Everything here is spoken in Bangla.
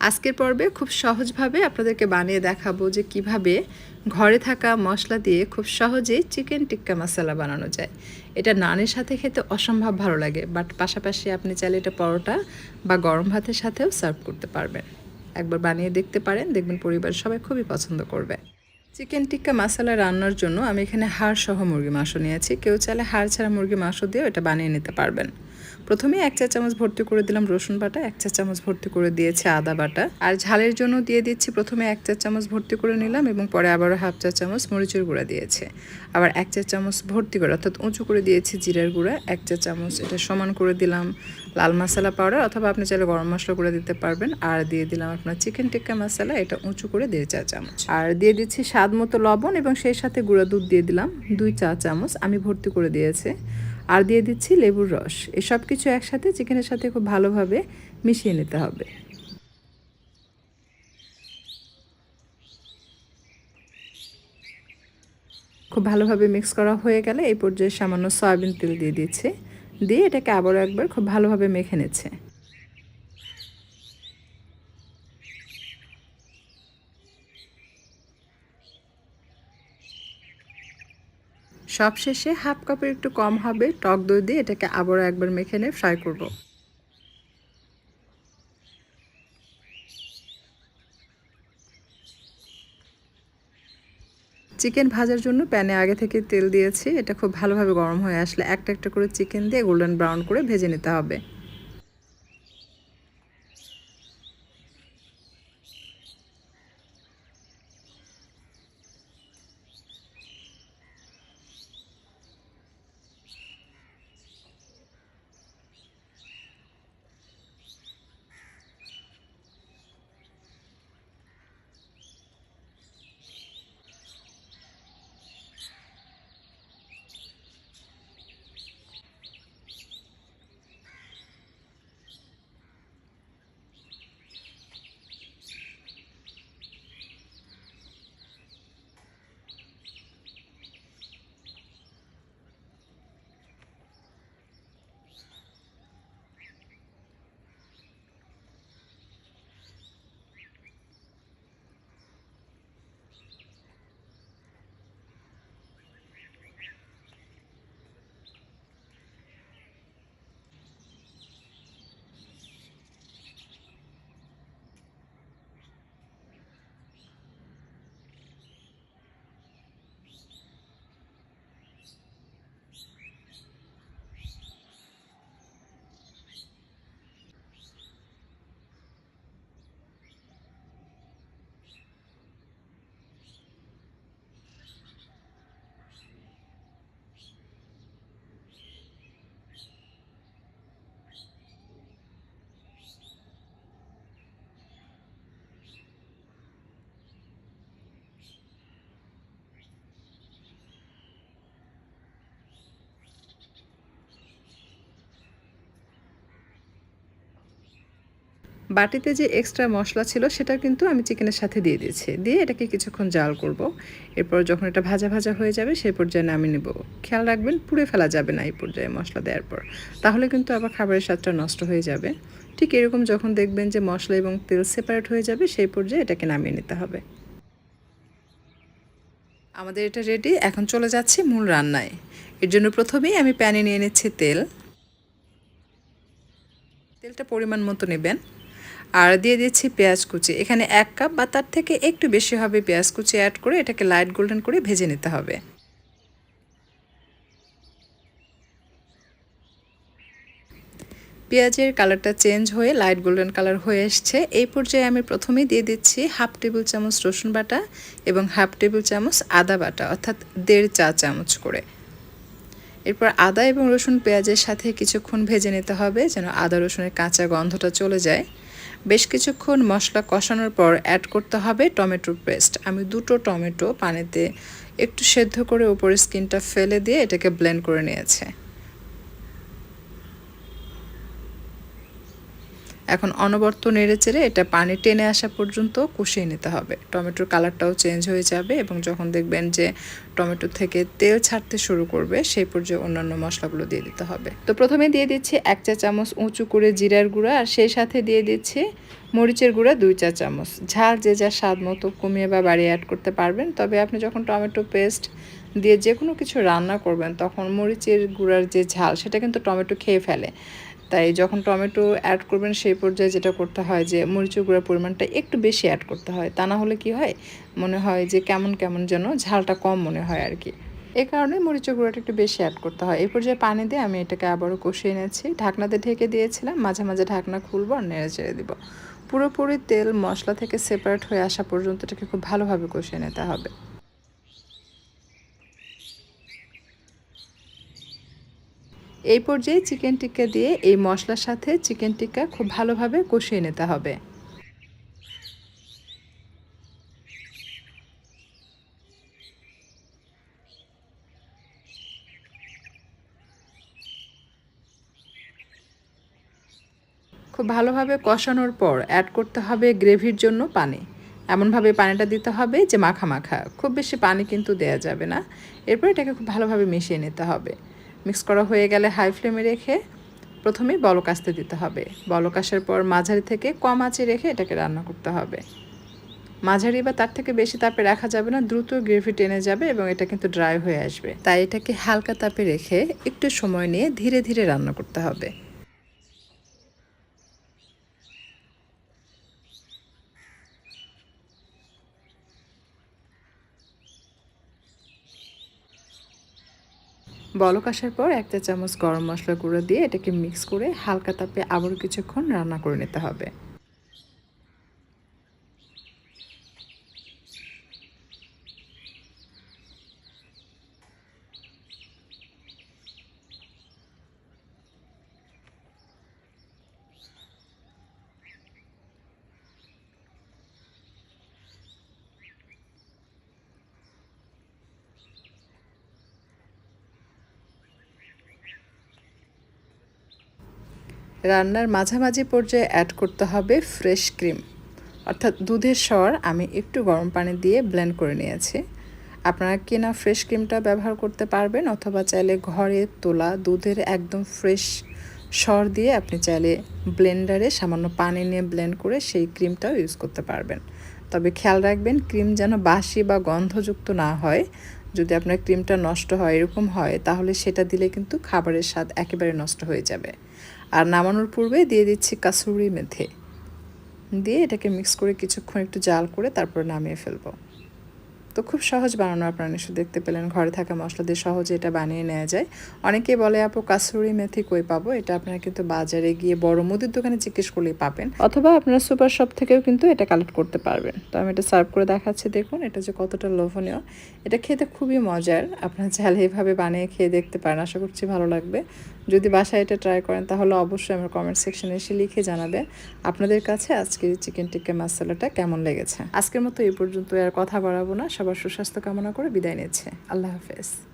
আজকের পর্বে খুব সহজভাবে আপনাদেরকে বানিয়ে দেখাবো যে কিভাবে ঘরে থাকা মশলা দিয়ে খুব সহজেই চিকেন টিক্কা মশলা বানানো যায়। এটা নানের সাথে খেতে অসম্ভব ভালো লাগে, বাট পাশাপাশি আপনি চাইলে এটা পরোটা বা গরম ভাতের সাথেও সার্ভ করতে পারবেন। একবার বানিয়ে দেখতে পারেন, দেখবেন পরিবারের সবাই খুবই পছন্দ করবে। চিকেন টিক্কা মশলা রান্নার জন্য আমি এখানে হাড় সহ মুরগি মাংস নিয়েছি। কেউ চাইলে হাড় ছাড়া মুরগি মাংস দিয়েও এটা বানিয়ে নিতে পারবেন। প্রথমে 1 চা চামচ ভর্তি করে দিলাম রসুন বাটা, 1 চা চামচ ভর্তি করে দিয়েছি আদা বাটা, আর ঝালের জন্য দিয়ে দিচ্ছি প্রথমে 1 চা চামচ ভর্তি করে নিলাম এবং পরে আবারও হাফ চা চামচ মরিচের গুঁড়া দিয়েছে। আবার 1 চা চামচ ভর্তি করে অর্থাৎ উঁচু করে দিয়েছি জিরার গুঁড়া, 1 চা চামচ এটা সমান করে দিলাম লাল মশলা পাউডার, অথবা আপনি চাইলে গরম মশলা করে দিতে পারবেন। আর দিয়ে দিলাম আপনার চিকেন টিক্কা মশলা, এটা উঁচু করে 1.5 চা চামচ। আর দিয়ে দিচ্ছি স্বাদ মতো লবণ এবং সেই সাথে গুঁড়া দুধ দিয়ে দিলাম 2 চা চামচ, আমি ভর্তি করে দিয়েছি। আর দিয়ে দিচ্ছি লেবুর রস। এই সব কিছু একসাথে চিকেনের সাথে খুব ভালোভাবে মিশিয়ে নিতে হবে। খুব ভালোভাবে মিক্স করা হয়ে গেলে এই পর্যায়ে সামান্য সয়াবিন তেল দিয়ে দিচ্ছি, দিয়ে এটাকে আবারও একবার খুব ভালোভাবে মেখে নিচ্ছে। সবশেষে হাফ কাপের একটু কম হবে টক দই দিয়ে এটাকে আবারও একবার মেখে নিয়ে ফ্রাই করব। চিকেন ভাজার জন্য প্যানে আগে থেকে তেল দিয়েছি। এটা খুব ভালোভাবে গরম হয়ে আসলে একটা একটা করে চিকেন দিয়ে গোল্ডেন ব্রাউন করে ভেজে নিতে হবে। বাটিতে যে এক্সট্রা মশলা ছিল সেটা কিন্তু আমি চিকেনের সাথে দিয়ে দিয়েছি, দিয়ে এটাকে কিছুক্ষণ জাল করব। এরপর যখন এটা ভাজা ভাজা হয়ে যাবে সেই পর্যায়ে নামিয়ে নেব। খেয়াল রাখবেন পুড়ে ফেলা যাবে না এই পর্যায়ে মশলা দেওয়ার পর, তাহলে কিন্তু আবার খাবারের স্বাদটা নষ্ট হয়ে যাবে। ঠিক এরকম যখন দেখবেন যে মশলা এবং তেল সেপারেট হয়ে যাবে সেই পর্যায়ে এটাকে নামিয়ে নিতে হবে। আমাদের এটা রেডি, এখন চলে যাচ্ছি মূল রান্নায়। এর জন্য প্রথমেই আমি প্যানে নিয়ে নিচ্ছি তেল। তেলটা পরিমাণ মতো নেবেন। আর দিয়ে দিচ্ছি পেঁয়াজ কুচি, এখানে 1 কাপ বা তার থেকে একটু বেশি হবে পেঁয়াজ কুচি অ্যাড করে এটাকে লাইট গোল্ডেন করে ভেজে নিতে হবে। পেঁয়াজের কালারটা চেঞ্জ হয়ে লাইট গোল্ডেন কালার হয়ে এসছে। এই পর্যায়ে আমি প্রথমেই দিয়ে দিচ্ছি হাফ টেবিল চামচ রসুন বাটা এবং হাফ টেবিল চামচ আদা বাটা, অর্থাৎ 1.5 চা চামচ করে। এরপর আদা এবং রসুন পেঁয়াজের সাথে কিছুক্ষণ ভেজে নিতে হবে যেন আদা রসুনের কাঁচা গন্ধটা চলে যায়। বেশ কিছুক্ষণ মশলা কষানোর পর অ্যাড করতে হবে টমেটোর পেস্ট। আমি 2টো টমেটো পানিতে একটু সেদ্ধ করে উপরের স্কিনটা ফেলে দিয়ে এটাকে ব্লেন্ড করে নিয়েছি। এখন অনবরত নেড়েচেড়ে এটা পানি টেনে আসা পর্যন্ত কষিয়ে নিতে হবে। টমেটোর কালারটাও চেঞ্জ হয়ে যাবে এবং যখন দেখবেন যে টমেটো থেকে তেল ছাড়তে শুরু করবে সেই পর্যায়ে অন্যান্য মশলাগুলো দিয়ে দিতে হবে। তো প্রথমে দিয়ে দিচ্ছি 1 চা চামচ উঁচু করে জিরার গুঁড়া, আর সেই সাথে দিয়ে দিচ্ছি মরিচের গুঁড়া 2 চা চামচ। ঝাল যে যার স্বাদ মতো কমিয়ে বা বাড়িয়ে অ্যাড করতে পারবেন। তবে আপনি যখন টমেটো পেস্ট দিয়ে যে কোনো কিছু রান্না করবেন তখন মরিচের গুঁড়ার যে ঝাল সেটা কিন্তু টমেটো খেয়ে ফেলে। তাই যখন টমেটো অ্যাড করবেন সেই পর্যায়ে যেটা করতে হয় যে মরিচের গুঁড়ার পরিমাণটা একটু বেশি অ্যাড করতে হয়। তা না হলে কি হয়, মনে হয় যে কেমন কেমন যেন ঝালটা কম মনে হয় আর কি। এই কারণে মরিচের গুঁড়াটা একটু বেশি অ্যাড করতে হয়। এই পর্যায়ে পানি দিয়ে আমি এটাকে আবারও কষিয়ে নিয়েছি। ঢাকনাতে ঢেকে দিয়েছিলাম, মাঝে মাঝে ঢাকনা খুলবো আর নেড়ে চেড়ে দিব। পুরোপুরি তেল মশলা থেকে সেপারেট হয়ে আসা পর্যন্ত এটাকে খুব ভালোভাবে কষিয়ে নিতে হবে। এই পর্যায়ে চিকেন টিক্কা দিয়ে এই মশলার সাথে চিকেন টিক্কা খুব ভালোভাবে কষিয়ে নিতে হবে। খুব ভালোভাবে কষানোর পর অ্যাড করতে হবে গ্রেভির জন্য পানি। এমনভাবে পানিটা দিতে হবে যে মাখা মাখা, খুব বেশি পানি কিন্তু দেয়া যাবে না। এরপর এটাকে খুব ভালোভাবে মিশিয়ে নিতে হবে। মিক্স করা হয়ে গেলে হাই ফ্লেমে রেখে প্রথমেই বলক আসতে দিতে হবে। বলক আসার পর মাঝারি থেকে কম আঁচে রেখে এটাকে রান্না করতে হবে। মাঝারি বা তার থেকে বেশি তাপে রাখা যাবে না, দ্রুত গ্রেভি টেনে যাবে এবং এটা কিন্তু ড্রাই হয়ে আসবে। তাই এটাকে হালকা তাপে রেখে একটু সময় নিয়ে ধীরে ধীরে রান্না করতে হবে। বলক আসার পর 1 চা চামচ গরম মশলা গুঁড়ো দিয়ে এটাকে মিক্স করে হালকা তাপে আবারও কিছুক্ষণ রান্না করে নিতে হবে। রান্নার মাঝামাঝি পর্যায়ে অ্যাড করতে হবে ফ্রেশ ক্রিম, অর্থাৎ দুধের সর আমি একটু গরম পানি দিয়ে ব্লেন্ড করে নিয়েছি। আপনারা কেনা ফ্রেশ ক্রিমটা ব্যবহার করতে পারবেন অথবা চাইলে ঘরে তোলা দুধের একদম ফ্রেশ সর দিয়ে আপনি চাইলে ব্লেন্ডারে সামান্য পানি নিয়ে ব্লেন্ড করে সেই ক্রিমটাও ইউজ করতে পারবেন। তবে খেয়াল রাখবেন ক্রিম যেন বাসি বা গন্ধযুক্ত না হয়। যদি আপনার ক্রিমটা নষ্ট হয় এরকম হয় তাহলে সেটা দিলে কিন্তু খাবারের স্বাদ একেবারে নষ্ট হয়ে যাবে। আর নামানোর পূর্বে দিয়ে দিচ্ছি কাসুরি মেথি, দিয়ে এটাকে মিক্স করে কিছুক্ষণ একটু জাল করে তারপর নামিয়ে ফেলবো। তো খুব সহজ বানানো, আপনারা নিশ্চয়ই দেখতে পেলেন। ঘরে থাকা মশলা দিয়ে সহজে এটা বানিয়ে নেওয়া যায়। অনেকেই বলে আপু কাসুরি মেথি কই পাবো, এটা আপনারা কিন্তু বাজারে গিয়ে বড় মুদির দোকানে জিজ্ঞেস করলেই পাবেন, অথবা আপনারা সুপার শপ থেকেও কিন্তু এটা কালেক্ট করতে পারবেন। তো আমি এটা সার্ভ করে দেখাচ্ছি, দেখুন এটা যে কতটা লোভনীয়। এটা খেতে খুবই মজার, আপনারা চাইলে এভাবে বানিয়ে খেয়ে দেখতে পারেন, আশা করছি ভালো লাগবে। যদি বাসায় এটা ট্রাই করেন তাহলে অবশ্যই আমার কমেন্ট সেকশনে এসে লিখে জানাবেন আপনাদের কাছে আজকের চিকেন টিক্কা মশলাটা কেমন লেগেছে। আজকের মতো এই পর্যন্ত, আর কথা বাড়াবো না। সবার সুস্বাস্থ্য কামনা করে বিদায় নিচ্ছে। আল্লাহ হাফেজ।